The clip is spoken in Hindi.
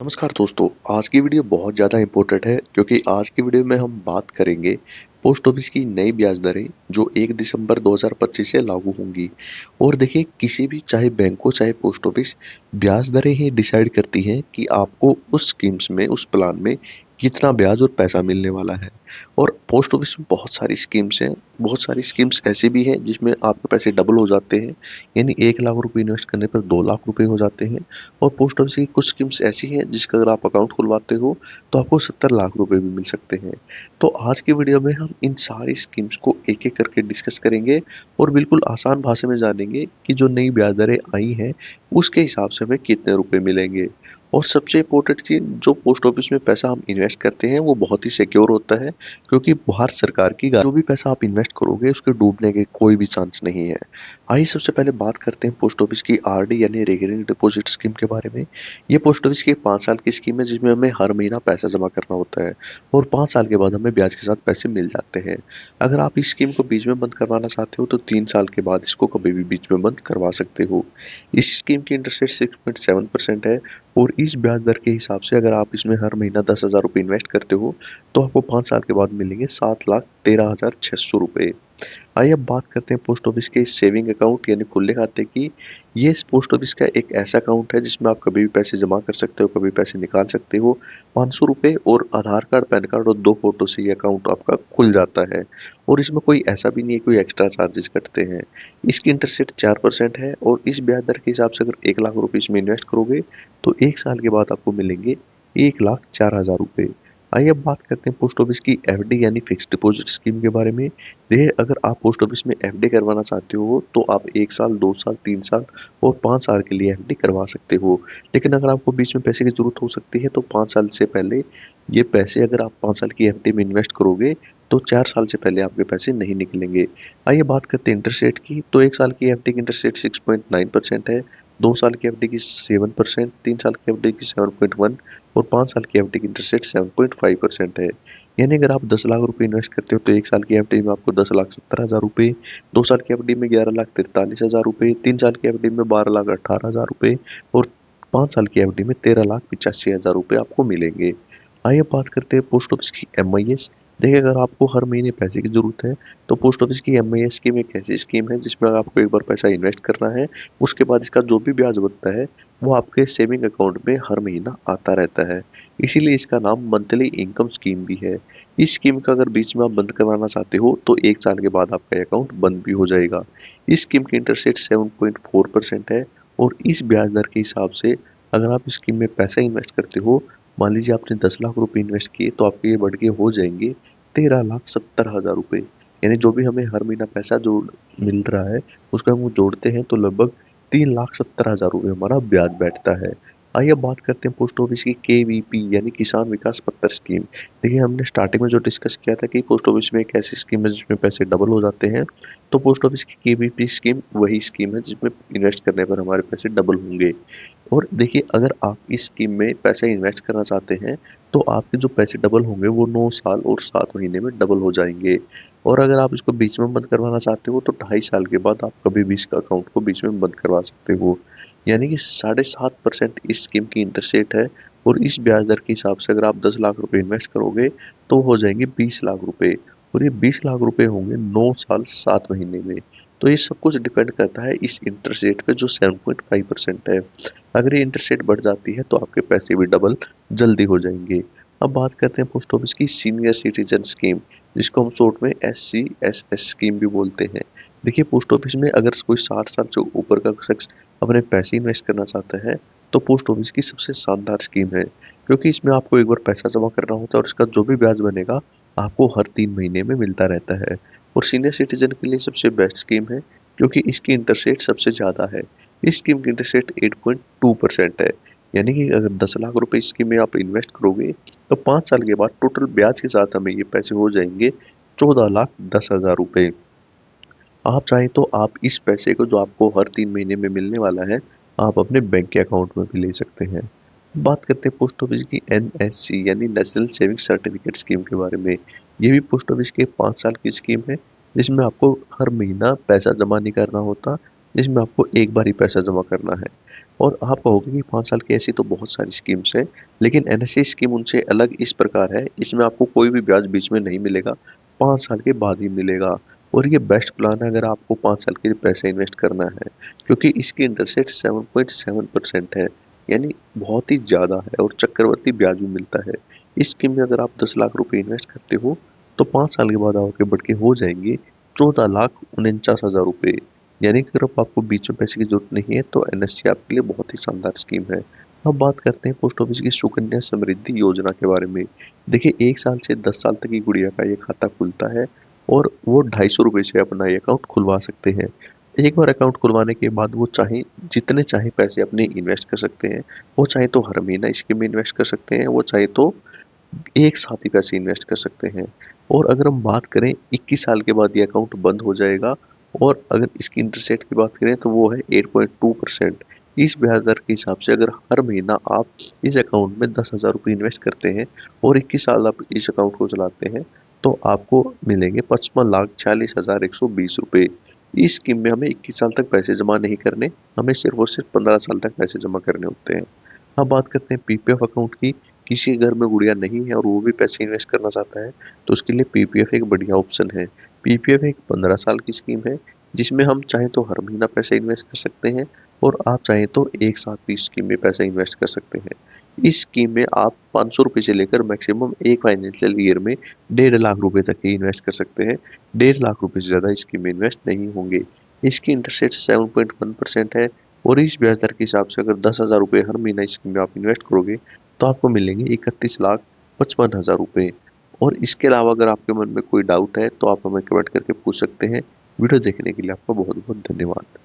नमस्कार दोस्तों, आज की वीडियो बहुत ज़्यादा इम्पोर्टेंट है क्योंकि आज की वीडियो में हम बात करेंगे पोस्ट ऑफिस की नई ब्याज दरें जो 1 दिसंबर 2025 से लागू होंगी। और देखिए, किसी भी चाहे बैंक हो चाहे पोस्ट ऑफिस, ब्याज दरें ही डिसाइड करती हैं कि आपको उस स्कीम्स में, उस प्लान में कितना ब्याज और पैसा मिलने वाला है। और पोस्ट ऑफिस में बहुत सारी स्कीम्स हैं, बहुत सारी स्कीम्स ऐसी भी हैं जिसमें आपके पैसे डबल हो जाते हैं, यानी 1 लाख रुपए इन्वेस्ट करने पर 2 लाख रुपए हो जाते हैं। और पोस्ट ऑफिस की कुछ स्कीम्स ऐसी हैं जिसका अगर आप अकाउंट खुलवाते हो तो आपको 70 लाख रुपए भी मिल सकते हैं। तो आज की वीडियो में हम इन सारी स्कीम्स को एक-एक करके डिस्कस करेंगे और बिल्कुल आसान भाषा में जानेंगे कि जो नई ब्याज दरें आई हैं, उसके हिसाब से हमें कितने रुपए मिलेंगे। और सबसे इम्पोर्टेंट चीज़, जो पोस्ट ऑफिस में पैसा हम इन्वेस्ट करते हैं वो बहुत ही सिक्योर होता है, क्योंकि भारत सरकार की जो भी पैसा आप इन्वेस्ट करोगे उसके डूबने के कोई भी चांस नहीं है। आइए सबसे पहले बात करते हैं पोस्ट ऑफिस की आरडी यानी रेकरिंग डिपॉजिट स्कीम के बारे में। ये पोस्ट ऑफिस की 5 साल की स्कीम है जिसमें हमें हर महीना पैसा जमा करना होता है और 5 साल के बाद हमें ब्याज के साथ पैसे मिल जाते हैं। अगर आप इस स्कीम को बीच में बंद करवाना चाहते हो तो 3 साल के बाद इसको कभी भी बीच में बंद करवा सकते हो। इस स्कीम की इंटरेस्ट रेट 6.7% है और इस ब्याज दर के हिसाब से अगर आप इसमें हर महीना 10,000 रुपये इन्वेस्ट करते हो तो आपको 5 साल के बाद मिलेंगे 7,13,600 रुपये। आइए अब बात करते हैं पोस्ट ऑफिस के सेविंग अकाउंट यानी खुले खाते की। ये इस पोस्ट ऑफिस का एक ऐसा अकाउंट है जिसमें आप कभी भी पैसे जमा कर सकते हो, कभी पैसे निकाल सकते हो। 500 रुपये और आधार कार्ड, पैन कार्ड और 2 फोटो से ये अकाउंट आपका खुल जाता है। और इसमें कोई ऐसा भी नहीं है कोई एक्स्ट्रा चार्जेस कटते हैं। इसकी इंटरेस्ट रेट 4% है और इस ब्याज दर के हिसाब से अगर 1 लाख रुपए इसमें इन्वेस्ट करोगे तो 1 साल के बाद आपको मिलेंगे 1,04,000 रुपये। आइए अब बात करते हैं पोस्ट ऑफिस की एफडी यानी फिक्स्ड डिपॉजिट स्कीम के बारे में। देखिए, अगर आप पोस्ट ऑफिस में एफडी करवाना चाहते हो तो आप 1 साल, 2 साल, 3 साल और 5 साल के लिए एफडी करवा सकते हो। लेकिन अगर आपको बीच में पैसे की ज़रूरत हो सकती है तो 5 साल से पहले ये पैसे, अगर आप 5 साल की एफडी में इन्वेस्ट करोगे तो 4 साल से पहले आपके पैसे नहीं निकलेंगे। आइए बात करते हैं इंटरेस्ट रेट की। तो 1 साल की एफडी की इंटरेस्ट रेट 6.9% है, 2 साल की एफडी की 7%, 3 साल की एफडी की 7.1 और 5 साल की एफडी की इंटरेस्ट रेट 7.5% है। यानी अगर आप 10 लाख रुपए इन्वेस्ट करते हो तो 1 साल की एफडी में आपको 10,70,000 रुपए, 2 साल की एफडी में 11,43,000 रुपए, 3 साल की एफडी में 12,18,000 रुपए और 5 साल की एफडी में 13,85,000 रुपए आपको मिलेंगे। आइए बात करते हैं पोस्ट ऑफिस की एमआईएस। देखिए, अगर आपको हर महीने पैसे की ज़रूरत है तो पोस्ट ऑफिस की एमआईएस स्कीम एक ऐसी स्कीम है जिसमें आपको एक बार पैसा इन्वेस्ट करना है, उसके बाद इसका जो भी ब्याज बनता है वो आपके सेविंग अकाउंट में हर महीना आता रहता है। इसीलिए इसका नाम मंथली इनकम स्कीम भी है। इस स्कीम का अगर बीच में आप बंद करवाना चाहते हो तो 1 साल के बाद आपका अकाउंट बंद भी हो जाएगा। इस स्कीम की इंटरेस्ट रेट 7.4% है और इस ब्याज दर के हिसाब से अगर आप इस स्कीम में पैसा इन्वेस्ट करते हो, मान लीजिए आपने 10 लाख रुपए इन्वेस्ट किए तो आपके ये बढ़ के हो जाएंगे 13,70,000 रुपये। यानी जो भी हमें हर महीना पैसा जो मिल रहा है उसको हम जोड़ते हैं तो लगभग 3,70,000 रुपये हमारा ब्याज बैठता है। आइए अब बात करते हैं पोस्ट ऑफिस की केवीपी यानी किसान विकास पत्र स्कीम। देखिए, हमने स्टार्टिंग में जो डिस्कस किया था कि पोस्ट ऑफिस में एक ऐसी स्कीम है जिसमें पैसे डबल हो जाते हैं, तो पोस्ट ऑफिस की केवीपी स्कीम वही स्कीम है जिसमें इन्वेस्ट करने पर हमारे पैसे डबल होंगे। और देखिए, अगर आप इस स्कीम में पैसा इन्वेस्ट करना चाहते हैं तो आपके जो पैसे डबल होंगे वो 9 साल और 7 महीने में डबल हो जाएंगे। और अगर आप इसको बीच में बंद करवाना चाहते हो तो 2.5 साल के बाद आप कभी भी इसका अकाउंट को बीच में बंद करवा सकते हो। यानी कि 7.5% इस स्कीम की इंटरेस्ट रेट है और इस ब्याज दर के हिसाब से अगर आप 10 लाख रुपए इन्वेस्ट करोगे तो हो जाएंगे 20 लाख रुपए और ये 20 लाख रुपए होंगे 9 साल 7 महीने में। तो ये सब कुछ डिपेंड करता है इस इंटरेस्ट रेट पे जो 7.5% है। अगर ये इंटरेस्ट रेट बढ़ जाती है तो आपके पैसे भी डबल जल्दी हो जाएंगे। अब बात करते हैं पोस्ट ऑफिस की सीनियर सिटीजन स्कीम, जिसको हम शॉर्ट में SCSS स्कीम भी बोलते हैं। देखिए, पोस्ट ऑफिस में अगर कोई 60 साल से ऊपर का शख्स अपने पैसे इन्वेस्ट करना चाहता है तो पोस्ट ऑफिस की सबसे शानदार स्कीम है, क्योंकि इसमें आपको एक बार पैसा जमा करना होता है और इसका जो भी ब्याज बनेगा आपको हर 3 महीने में मिलता रहता है। और सीनियर सिटीजन के लिए सबसे बेस्ट स्कीम है क्योंकि इसकी इंटरेस्ट रेट सबसे ज़्यादा है। इस स्कीम की इंटरेस्ट रेट 8.2% है। यानी कि अगर 10 लाख रुपए इस स्कीम में आप इन्वेस्ट करोगे तो 5 साल के बाद टोटल ब्याज के साथ हमें ये पैसे हो जाएंगे 14,10,000 रुपये। आप चाहें तो आप इस पैसे को जो आपको हर 3 महीने में मिलने वाला है, आप अपने बैंक के अकाउंट में भी ले सकते हैं। बात करते हैं पोस्ट ऑफिस की NSC यानी नेशनल सेविंग सर्टिफिकेट स्कीम के बारे में। ये भी पोस्ट ऑफिस की 5 साल की स्कीम है जिसमें आपको हर महीना पैसा जमा नहीं करना होता, जिसमें आपको एक बार ही पैसा जमा करना है। और आप कहोगे कि 5 साल की ऐसी तो बहुत सारी स्कीम्स हैं, लेकिन एनएसए स्कीम उनसे अलग इस प्रकार है, इसमें आपको कोई भी ब्याज बीच में नहीं मिलेगा, 5 साल के बाद ही मिलेगा। और ये बेस्ट प्लान है अगर आपको 5 साल के लिए पैसे इन्वेस्ट करना है, क्योंकि इसकी इंटरेस्ट रेट 7.7% है, यानी बहुत ही ज़्यादा है और चक्रवृद्धि ब्याज भी मिलता है। इस स्कीम में अगर आप 10 लाख रुपए इन्वेस्ट करते हो, तो 5 साल के बाद आपके बढ़ के हो जाएंगे 14,49,000 रुपए। यानी कि अगर आपको बीच में पैसे की जरूरत नहीं है तो एनएससी आपके लिए बहुत ही शानदार स्कीम है। अब बात करते हैं पोस्ट ऑफिस की सुकन्या समृद्धि योजना के बारे में। देखिए 1 साल से 10 साल तक की गुड़िया का ये खाता खुलता है और वो 250 रुपये से अपना ये अकाउंट खुलवा सकते हैं। एक बार अकाउंट खुलवाने के बाद वो चाहे जितने चाहे पैसे अपने इन्वेस्ट कर सकते हैं। वो चाहे तो हर महीना स्कीम में इन्वेस्ट कर सकते हैं, वो चाहे तो एक साथ ही पैसे इन्वेस्ट कर सकते हैं। और अगर हम बात करें 21 साल के बाद ये अकाउंट बंद हो जाएगा। और अगर इसकी इंटरेस्ट रेट की बात करें तो वो है 8.2%। इस ब्याज दर के हिसाब से अगर हर महीना आप इस अकाउंट में 10,000 रुपये इन्वेस्ट करते हैं और 21 साल आप इस अकाउंट को चलाते हैं, तो आपको मिलेंगे 55,46,120 रुपये। इस स्कीम में हमें 21 साल तक पैसे जमा नहीं करने, हमें सिर्फ और सिर्फ 15 साल तक पैसे जमा करने होते हैं। अब बात करते हैं पीपीएफ अकाउंट की। किसी के घर में गुड़िया नहीं है और वो भी पैसे इन्वेस्ट करना चाहता है, तो उसके लिए पीपीएफ एक बढ़िया ऑप्शन है। पीपीएफ एक 15 साल की स्कीम है, जिसमें हम चाहें तो हर महीना पैसे इन्वेस्ट कर सकते हैं और आप चाहें तो एक साथ भी स्कीम में पैसा इन्वेस्ट कर सकते हैं। इस स्कीम में आप 500 रुपये से लेकर मैक्सिमम एक फाइनेंशियल ईयर में 1.5 लाख रुपए तक ही इन्वेस्ट कर सकते हैं। 1.5 लाख रुपए से ज़्यादा स्कीम में इन्वेस्ट नहीं होंगे। इसकी इंटरेस्ट रेट 7.1% है और इस ब्याज दर के हिसाब से अगर 10,000 रुपये हर महीना इस स्कीम में आप इन्वेस्ट करोगे, तो आपको मिलेंगे 31,55,000 रुपये। और इसके अलावा अगर आपके मन में कोई डाउट है तो आप हमें कमेंट करके पूछ सकते हैं। वीडियो देखने के लिए आपका बहुत बहुत धन्यवाद।